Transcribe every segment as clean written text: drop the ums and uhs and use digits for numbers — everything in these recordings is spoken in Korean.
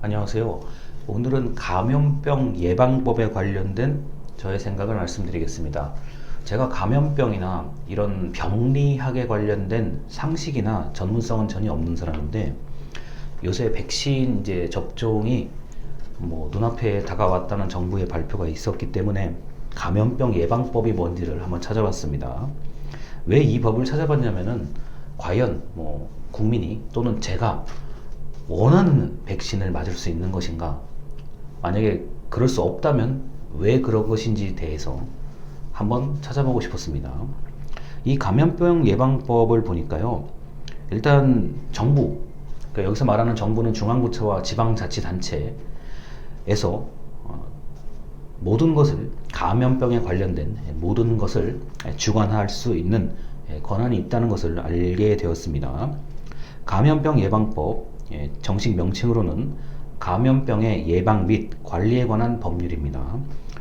안녕하세요. 오늘은 감염병 예방법에 관련된 저의 생각을 말씀드리겠습니다. 제가 감염병이나 이런 병리학에 관련된 상식이나 전문성은 전혀 없는 사람인데, 요새 백신 접종이 눈앞에 다가왔다는 정부의 발표가 있었기 때문에 감염병 예방법이 뭔지를 한번 찾아봤습니다. 왜 이 법을 찾아봤냐면은 과연 국민이 또는 제가 원하는 백신을 맞을 수 있는 것인가, 만약에 그럴 수 없다면 왜 그런 것인지에 대해서 한번 찾아보고 싶었습니다. 이 감염병 예방법을 보니까요, 일단 정부, 그러니까 여기서 말하는 정부는 중앙부처와 지방자치단체에서 모든 것을, 감염병에 관련된 모든 것을 주관할 수 있는 권한이 있다는 것을 알게 되었습니다. 감염병 예방법, 정식 명칭으로는 감염병의 예방 및 관리에 관한 법률입니다.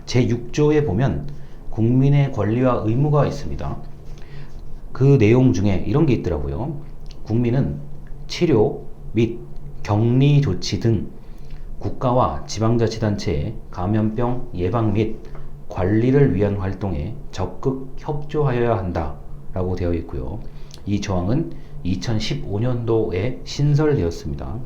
제6조에 보면 국민의 권리와 의무가 있습니다. 그 내용 중에 이런 게 있더라고요. 국민은 치료 및 격리 조치 등 국가와 지방자치단체의 감염병 예방 및 관리를 위한 활동에 적극 협조하여야 한다 라고 되어 있고요. 이 조항은 2015년도에 신설되었습니다.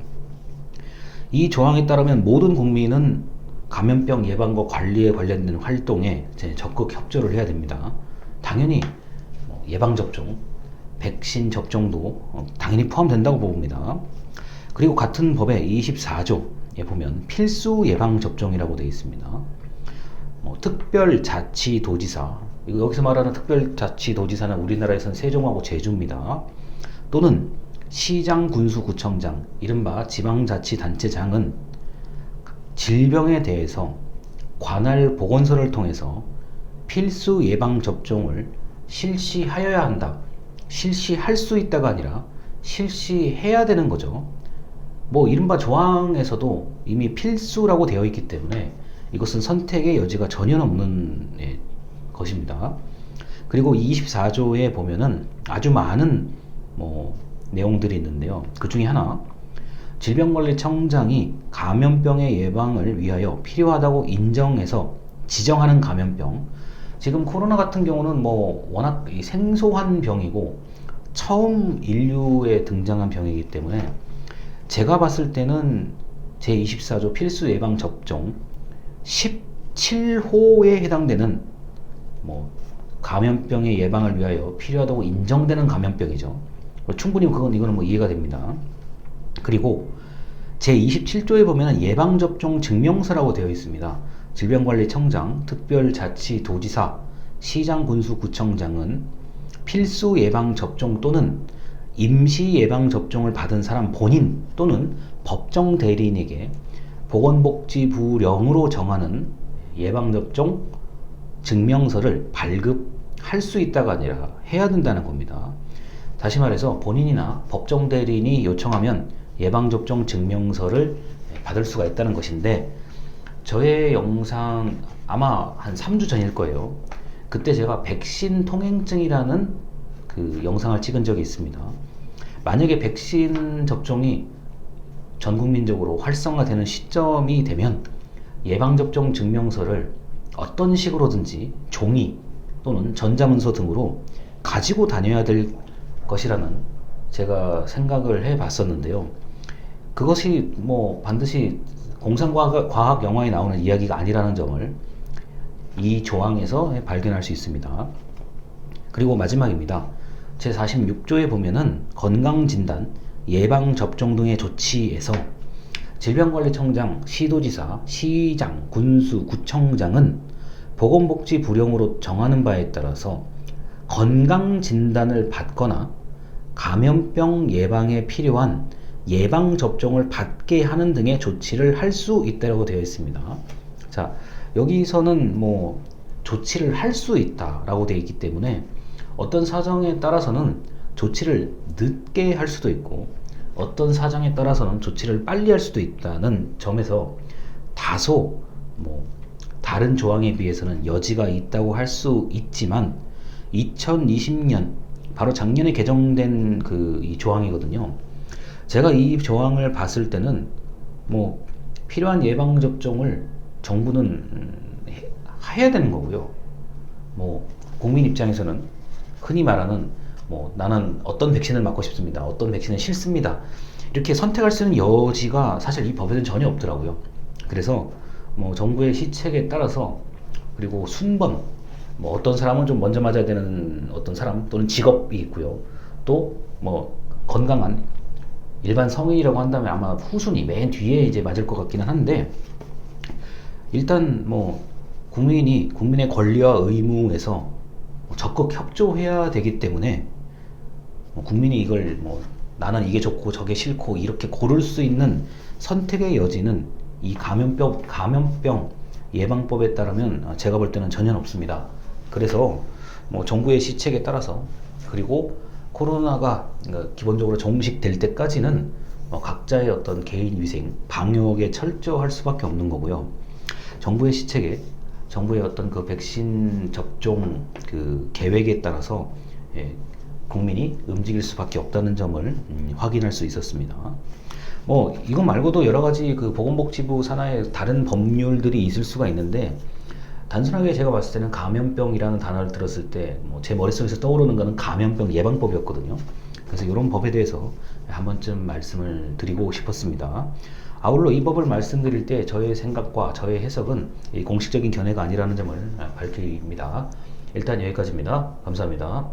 이 조항에 따르면 모든 국민은 감염병 예방과 관리에 관련된 활동에 적극 협조를 해야 됩니다. 당연히 예방접종, 백신 접종도 당연히 포함된다고 봅니다. 그리고 같은 법의 24조에 보면 필수 예방접종이라고 되어 있습니다. 특별자치도지사, 여기서 말하는 특별자치도지사는 우리나라에서는 세종하고 제주입니다. 또는 시장, 군수, 구청장, 이른바 지방자치단체장은 질병에 대해서 관할 보건소를 통해서 필수 예방접종을 실시하여야 한다. 실시할 수 있다가 아니라 실시해야 되는 거죠. 이른바 조항에서도 이미 필수라고 되어 있기 때문에 이것은 선택의 여지가 전혀 없는 것입니다. 그리고 24조에 보면은 아주 많은 내용들이 있는데요. 그 중에 하나, 질병관리청장이 감염병의 예방을 위하여 필요하다고 인정해서 지정하는 감염병, 지금 코로나 같은 경우는 워낙 생소한 병이고 처음 인류에 등장한 병이기 때문에 제가 봤을 때는 제24조 필수 예방접종 17호에 해당되는 감염병의 예방을 위하여 필요하다고 인정되는 감염병이죠. 충분히 이거는 이해가 됩니다. 그리고 제27조에 보면 예방접종 증명서라고 되어 있습니다. 질병관리청장, 특별자치도지사, 시장, 군수, 구청장은 필수 예방접종 또는 임시 예방접종을 받은 사람 본인 또는 법정 대리인에게 보건복지부령으로 정하는 예방접종 증명서를 발급할 수 있다가 아니라 해야 된다는 겁니다. 다시 말해서 본인이나 법정 대리인이 요청하면 예방접종 증명서를 받을 수가 있다는 것인데, 저의 영상 아마 한 3주 전일 거예요. 그때 제가 백신 통행증이라는 그 영상을 찍은 적이 있습니다. 만약에 백신 접종이 전 국민적으로 활성화되는 시점이 되면 예방접종 증명서를 어떤 식으로든지 종이 또는 전자문서 등으로 가지고 다녀야 될 것이라는 제가 생각을 해 봤었는데요. 그것이 반드시 공상과학 영화에 나오는 이야기가 아니라는 점을 이 조항에서 발견할 수 있습니다. 그리고 마지막입니다. 제46조에 보면은 건강진단, 예방접종 등의 조치에서 질병관리청장, 시도지사, 시장, 군수, 구청장은 보건복지부령으로 정하는 바에 따라서 건강진단을 받거나 감염병 예방에 필요한 예방접종을 받게 하는 등의 조치를 할 수 있다고 되어 있습니다. 자, 여기서는 조치를 할 수 있다라고 되어 있기 때문에 어떤 사정에 따라서는 조치를 늦게 할 수도 있고 어떤 사정에 따라서는 조치를 빨리 할 수도 있다는 점에서 다소 다른 조항에 비해서는 여지가 있다고 할 수 있지만, 2020년 바로 작년에 개정된 이 조항이거든요. 제가 이 조항을 봤을 때는 필요한 예방 접종을 정부는 해야 되는 거고요. 뭐 국민 입장에서는 흔히 말하는 뭐 나는 어떤 백신을 맞고 싶습니다. 어떤 백신은 싫습니다. 이렇게 선택할 수 있는 여지가 사실 이 법에는 전혀 없더라고요. 그래서 뭐 정부의 시책에 따라서 그리고 순번 뭐 어떤 사람은 좀 먼저 맞아야 되는 어떤 사람 또는 직업이 있고요. 또 뭐 건강한 일반 성인이라고 한다면 아마 후순위 맨 뒤에 이제 맞을 것 같기는 한데 일단 뭐 국민의 권리와 의무에서 적극 협조해야 되기 때문에 국민이 이걸 뭐 나는 이게 좋고 저게 싫고 이렇게 고를 수 있는 선택의 여지는 이 감염병 예방법에 따르면 제가 볼 때는 전혀 없습니다. 그래서 뭐 정부의 시책에 따라서 그리고 코로나가 기본적으로 종식될 때까지는 각자의 어떤 개인 위생, 방역에 철저할 수밖에 없는 거고요. 정부의 시책에 정부의 어떤 그 백신 접종 그 계획에 따라서 국민이 움직일 수밖에 없다는 점을 확인할 수 있었습니다. 뭐 이것 말고도 여러 가지 그 보건복지부 산하의 다른 법률들이 있을 수가 있는데 단순하게 제가 봤을 때는 감염병이라는 단어를 들었을 때 뭐 제 머릿속에서 떠오르는 거는 감염병 예방법이었거든요. 그래서 이런 법에 대해서 한 번쯤 말씀을 드리고 싶었습니다. 아울러 이 법을 말씀드릴 때 저의 생각과 저의 해석은 공식적인 견해가 아니라는 점을 밝힙니다. 일단 여기까지입니다. 감사합니다.